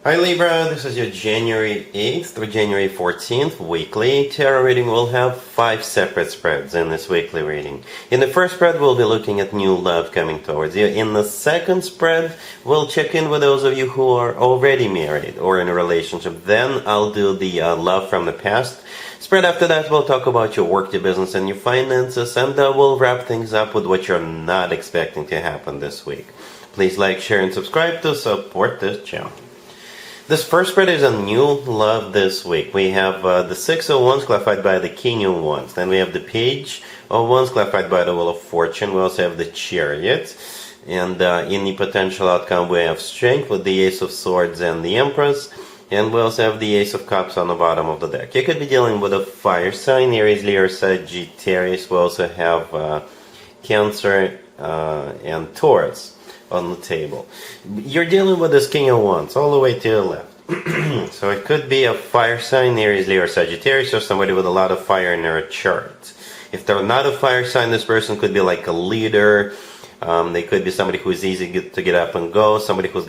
Hi Libra, this is your January 8th through January 14th weekly tarot reading. We'll have 5 separate spreads in this weekly reading. In the first spread, we'll be looking at new love coming towards you. In the second spread, we'll check in with those of you who are already married or in a relationship. Then I'll do the love from the past spread. After that, we'll talk about your work, your business, and your finances, and we'll wrap things up with what you're not expecting to happen this week. Please like, share, and subscribe to support this channel. This first spread is a new love this week. We have the Six of Wands clarified by the King of Wands. Then we have the Page of Wands clarified by the Wheel of Fortune. We also have the Chariot. And in the potential outcome, we have Strength with the Ace of Swords and the Empress. And we also have the Ace of Cups on the bottom of the deck. You could be dealing with a fire sign, Aries, Leo, Sagittarius. We also have Cancer and Taurus on the table. You're dealing with this King of Wands all the way to the left. So it could be a fire sign, Aries, Leo, or Sagittarius, or somebody with a lot of fire in their chart. If they're not a fire sign, this person could be like a leader. They could be somebody who's easy to get up and go, somebody who's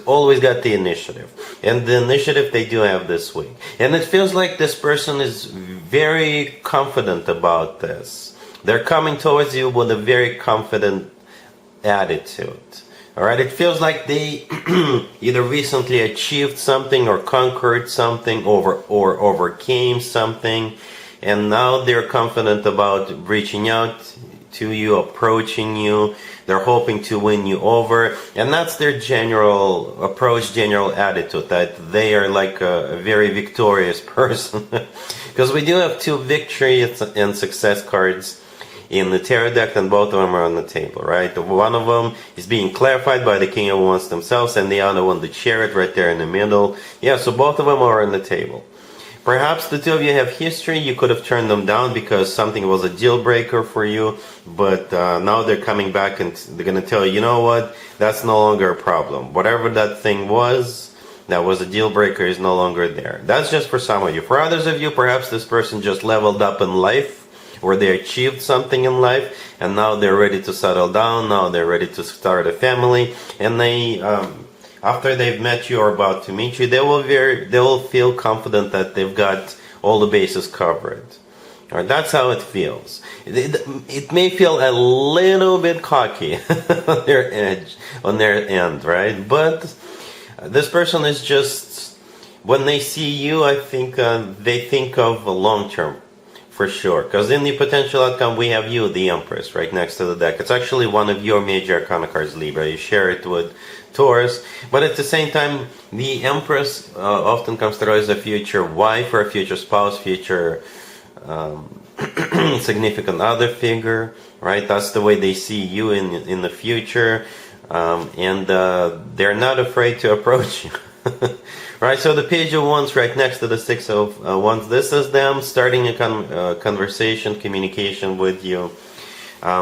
always got the initiative. And the initiative they do have this week. And it feels like this person is very confident about this. They're coming towards you with a very confident attitude. Alright, it feels like they either recently achieved something or conquered something or overcame something, and now they're confident about reaching out to you, approaching you. They're hoping to win you over, and that's their general approach, general attitude, that they are like a very victorious person. Because we do have 2 victory and success cards in the tarot deck, and both of them are on the table, right? One of them is being clarified by the King of Wands themselves, and the other one, the Chariot, right there in the middle. Yeah, so both of them are on the table. Perhaps the 2 of you have history. You could have turned them down because something was a deal breaker for you, but now they're coming back and they're going to tell you, you know what, that's no longer a problem. Whatever that thing was, that was a deal breaker, is no longer there. That's just for some of you. For others of you, perhaps this person just leveled up in life, or they achieved something in life, and now they're ready to settle down, now they're ready to start a family, and they, after they've met you or about to meet you, they will feel confident that they've got all the bases covered. Or that's how it feels. It may feel a little bit cocky on their edge, on their end, right? But this person is just, when they see you, I think they think of a long term. For sure, because in the potential outcome we have you, the Empress, right next to the deck. It's actually one of your major arcana cards, Libra. You share it with Taurus, but at the same time, the Empress often comes through as a future wife or a future spouse, future significant other figure, right? That's the way they see you in the future, and they're not afraid to approach you. Right, so the Page of Wands right next to the Six of Wands. This is them starting a conversation, communication with you.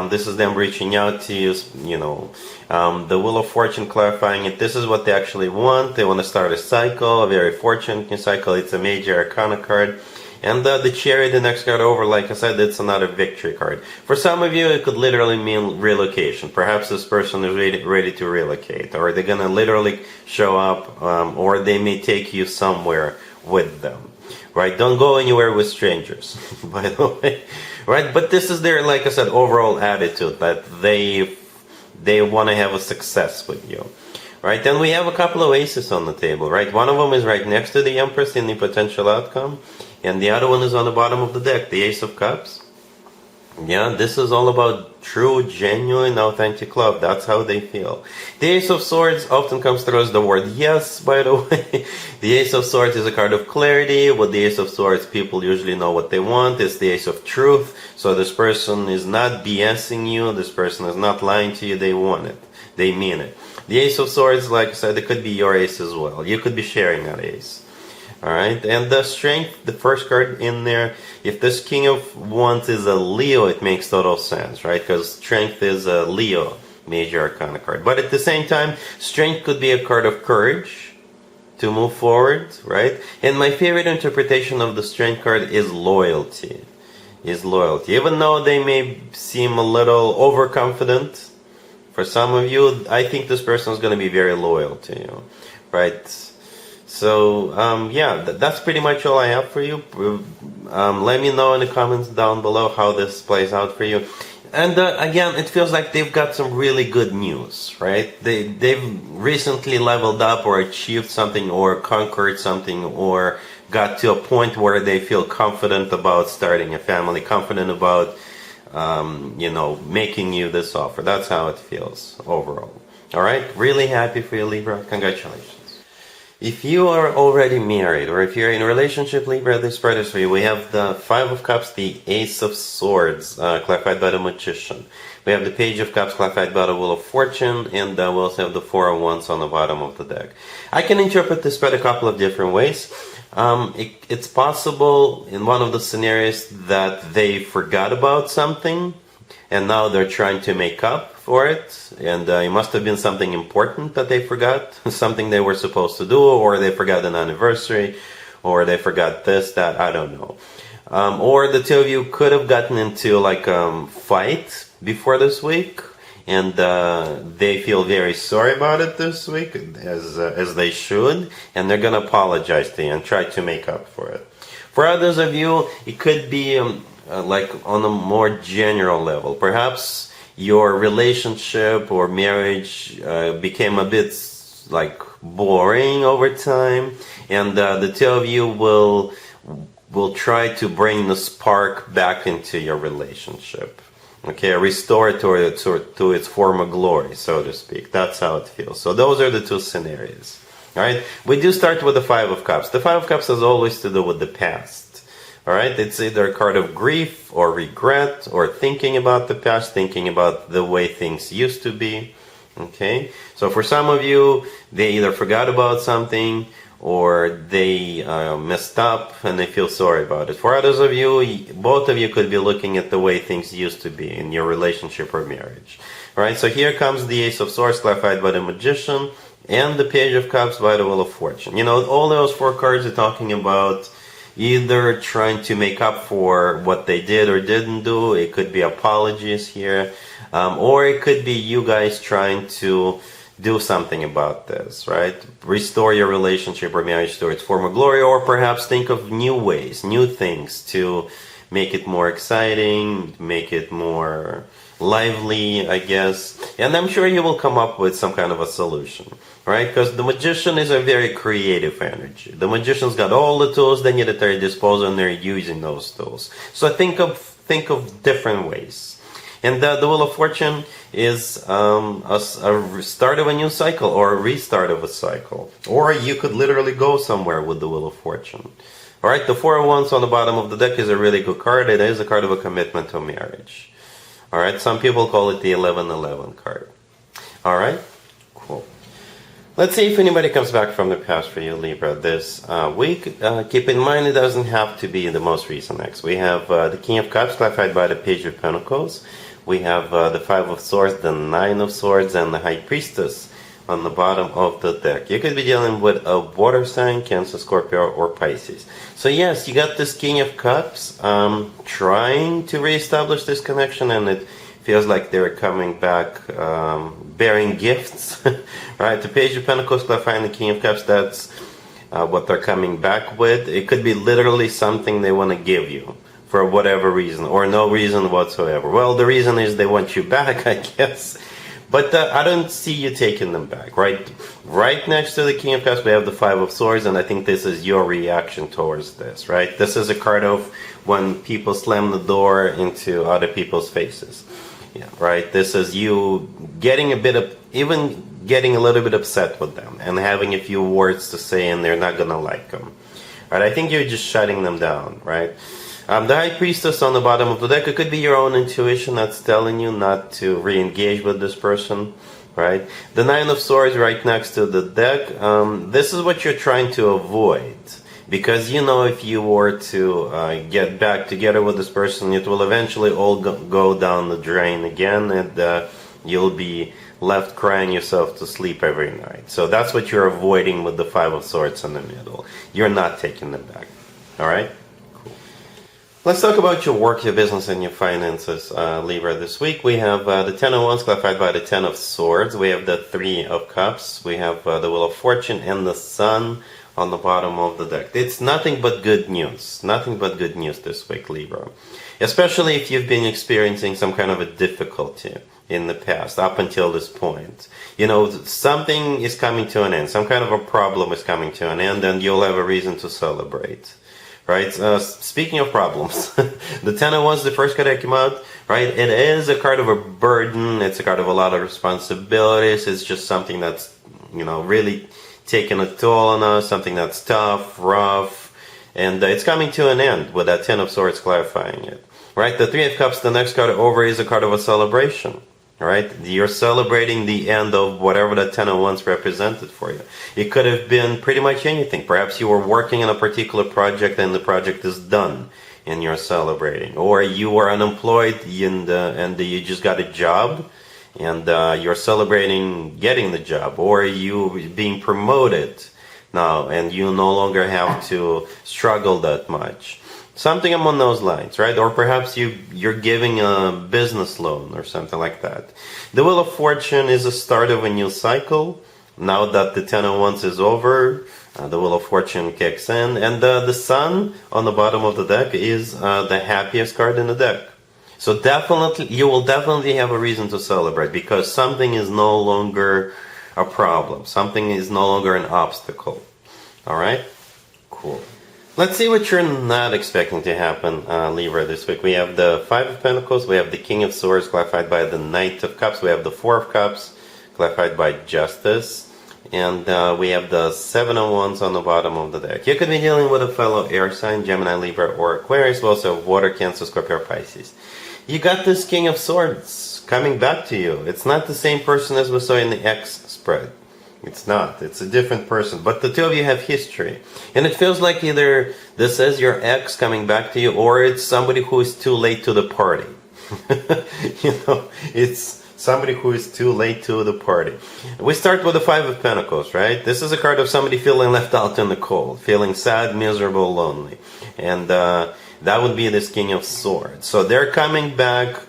This is them reaching out to you, you know. The Wheel of Fortune clarifying it. This is what they actually want. They want to start a cycle, a very fortunate cycle. It's a major arcana card. And the Chariot, the next card over, like I said, it's another victory card. For some of you, it could literally mean relocation. Perhaps this person is ready to relocate, or they're going to literally show up, or they may take you somewhere with them. Right? Don't go anywhere with strangers, by the way. Right? But this is their, like I said, overall attitude, that they want to have a success with you. Right? Then we have a couple of aces on the table, right? One of them is right next to the Empress in the potential outcome, and the other one is on the bottom of the deck, the Ace of Cups. Yeah, this is all about true, genuine, authentic love. That's how they feel. The Ace of Swords often comes through as the word yes, by the way. The Ace of Swords is a card of clarity. With the Ace of Swords, people usually know what they want. It's the Ace of Truth. So this person is not BSing you. This person is not lying to you. They want it. They mean it. The Ace of Swords, like I said, it could be your ace as well. You could be sharing that ace. Alright, and the Strength, the first card in there, if this King of Wands is a Leo, it makes total sense, right? Because Strength is a Leo major arcana card. But at the same time, Strength could be a card of courage to move forward, right? And my favorite interpretation of the Strength card is loyalty. Even though they may seem a little overconfident, For some of you, I think this person is going to be very loyal to you, right? So, yeah, that's pretty much all I have for you. Let me know in the comments down below how this plays out for you. And again, it feels like they've got some really good news, right? They've recently leveled up or achieved something or conquered something or got to a point where they feel confident about starting a family, confident about, making you this offer. That's how it feels overall. All right? Really happy for you, Libra. Congratulations. If you are already married or if you're in a relationship, Libra, this spread is for you. We have the Five of Cups, the Ace of Swords, clarified by the Magician. We have the Page of Cups, clarified by the Wheel of Fortune, and we also have the Four of Wands on the bottom of the deck. I can interpret this spread a couple of different ways. It's possible in one of the scenarios that they forgot about something and now they're trying to make up for it, and it must have been something important that they forgot, something they were supposed to do, or they forgot an anniversary, or they forgot this, that, I don't know. Or the two of you could have gotten into like a fight before this week, and they feel very sorry about it this week, as they should, and they're going to apologize to you and try to make up for it. For others of you, it could be like on a more general level. Perhaps your relationship or marriage became a bit like boring over time, and the two of you will try to bring the spark back into your relationship. Okay, restore it to its former glory, so to speak. That's how it feels. So those are the two scenarios. All right, we do start with the Five of Cups. The Five of Cups has always to do with the past. All right, it's either a card of grief or regret or thinking about the past, thinking about the way things used to be. Okay, so for some of you, they either forgot about something or they messed up and they feel sorry about it. For others of you, both of you could be looking at the way things used to be in your relationship or marriage. All right, so here comes the Ace of Swords, clarified by the Magician, and the Page of Cups by the Wheel of Fortune. You know, all those four cards are talking about either trying to make up for what they did or didn't do. It could be apologies here, or it could be you guys trying to do something about this, right? Restore your relationship or marriage to its former glory, or perhaps think of new ways, new things to make it more exciting, make it more lively, I guess. And I'm sure you will come up with some kind of a solution, right? Because the Magician is a very creative energy. The Magician's got all the tools they need at their disposal, and they're using those tools. So think of different ways. And the Wheel of Fortune is a start of a new cycle or a restart of a cycle. Or you could literally go somewhere with the Wheel of Fortune. All right, the Four of Wands on the bottom of the deck is a really good card. It is a card of a commitment to marriage. All right, some people call it the 11-11 card. All right, cool. Let's see if anybody comes back from the past for you, Libra, this week. Keep in mind, it doesn't have to be the most recent ex. We have the King of Cups, clarified by the Page of Pentacles. We have the Five of Swords, the Nine of Swords, and the High Priestess on the bottom of the deck. You could be dealing with a water sign, Cancer, Scorpio, or Pisces. So yes, you got this King of Cups trying to reestablish this connection, and it feels like they're coming back bearing gifts. Right? The Page of Pentacles clarifying the King of Cups, that's what they're coming back with. It could be literally something they want to give you for whatever reason, or no reason whatsoever. Well, the reason is they want you back, I guess. But I don't see you taking them back, right? Right next to the King of Cups, we have the Five of Swords, and I think this is your reaction towards this, right? This is a card of when people slam the door into other people's faces. Yeah, right? This is you getting a little bit upset with them and having a few words to say, and they're not going to like them. Right? I think you're just shutting them down, right? The High Priestess on the bottom of the deck, it could be your own intuition that's telling you not to re-engage with this person, right? The Nine of Swords right next to the deck, this is what you're trying to avoid. Because you know if you were to get back together with this person, it will eventually all go down the drain again, and you'll be left crying yourself to sleep every night. So that's what you're avoiding with the Five of Swords in the middle. You're not taking them back, all right? Let's talk about your work, your business, and your finances, Libra. This week we have the Ten of Wands clarified by the Ten of Swords. We have the Three of Cups. We have the Wheel of Fortune and the Sun on the bottom of the deck. It's nothing but good news. Nothing but good news this week, Libra. Especially if you've been experiencing some kind of a difficulty in the past, up until this point. You know, something is coming to an end. Some kind of a problem is coming to an end, and you'll have a reason to celebrate. Right? Speaking of problems, the Ten of Wands, the first card that came out, right? It is a card of a burden. It's a card of a lot of responsibilities. It's just something that's, you know, really taking a toll on us, something that's tough, rough, and it's coming to an end with that Ten of Swords clarifying it. Right? The Three of Cups, the next card over, is a card of a celebration. Right? You're celebrating the end of whatever the Ten of Wands represented for you. It could have been pretty much anything. Perhaps you were working on a particular project and the project is done and you're celebrating. Or you were unemployed and you just got a job and you're celebrating getting the job. Or you being promoted now and you no longer have to struggle that much. Something along those lines, right? Or perhaps you're giving a business loan or something like that. The Wheel of Fortune is a start of a new cycle. Now that the Ten of Wands is over, the Wheel of Fortune kicks in. And the Sun on the bottom of the deck is the happiest card in the deck. So definitely, you will definitely have a reason to celebrate because something is no longer a problem. Something is no longer an obstacle. All right? Cool. Let's see what you're not expecting to happen, Libra, this week. We have the Five of Pentacles, we have the King of Swords, clarified by the Knight of Cups, we have the Four of Cups, clarified by Justice, and we have the Seven of Wands on the bottom of the deck. You could be dealing with a fellow air sign, Gemini, Libra, or Aquarius. We also have Water, Cancer, Scorpio, Pisces. You got this King of Swords coming back to you. It's not the same person as we saw in the X spread. It's not. It's a different person. But the two of you have history. And it feels like either this is your ex coming back to you or it's somebody who is too late to the party. You know, it's somebody who is too late to the party. We start with the Five of Pentacles, right? This is a card of somebody feeling left out in the cold, feeling sad, miserable, lonely. And that would be this King of Swords. So they're coming back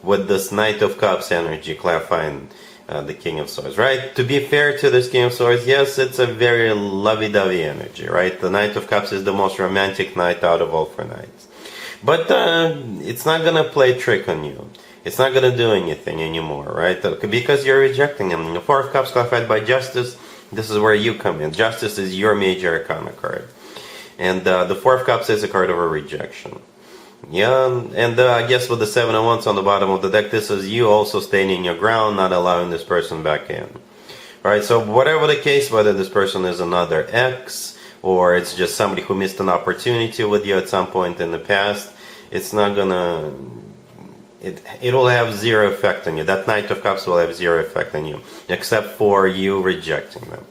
with this Knight of Cups energy, clarifying the King of Swords, right? To be fair to this King of Swords, yes, it's a very lovey-dovey energy, right? The Knight of Cups is the most romantic knight out of all four knights. But it's not going to play a trick on you. It's not going to do anything anymore, right? Because you're rejecting him. The Four of Cups clarified by Justice, this is where you come in. Justice is your major arcana card. And the Four of Cups is a card of a rejection. Yeah, and I guess with the Seven of Wands on the bottom of the deck, this is you also standing your ground, not allowing this person back in. Alright, so whatever the case, whether this person is another ex, or it's just somebody who missed an opportunity with you at some point in the past, it's not gonna... It will have zero effect on you. That Knight of Cups will have zero effect on you, except for you rejecting them.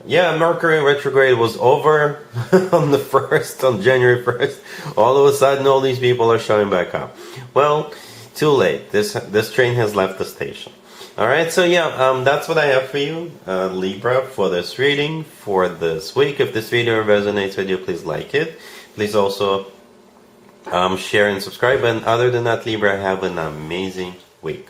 Yeah, Mercury retrograde was over on the 1st, on January 1st. All of a sudden, all these people are showing back up. Well, too late. This train has left the station. Alright, so yeah, that's what I have for you, Libra, for this reading, for this week. If this video resonates with you, please like it. Please also share and subscribe. And other than that, Libra, have an amazing week.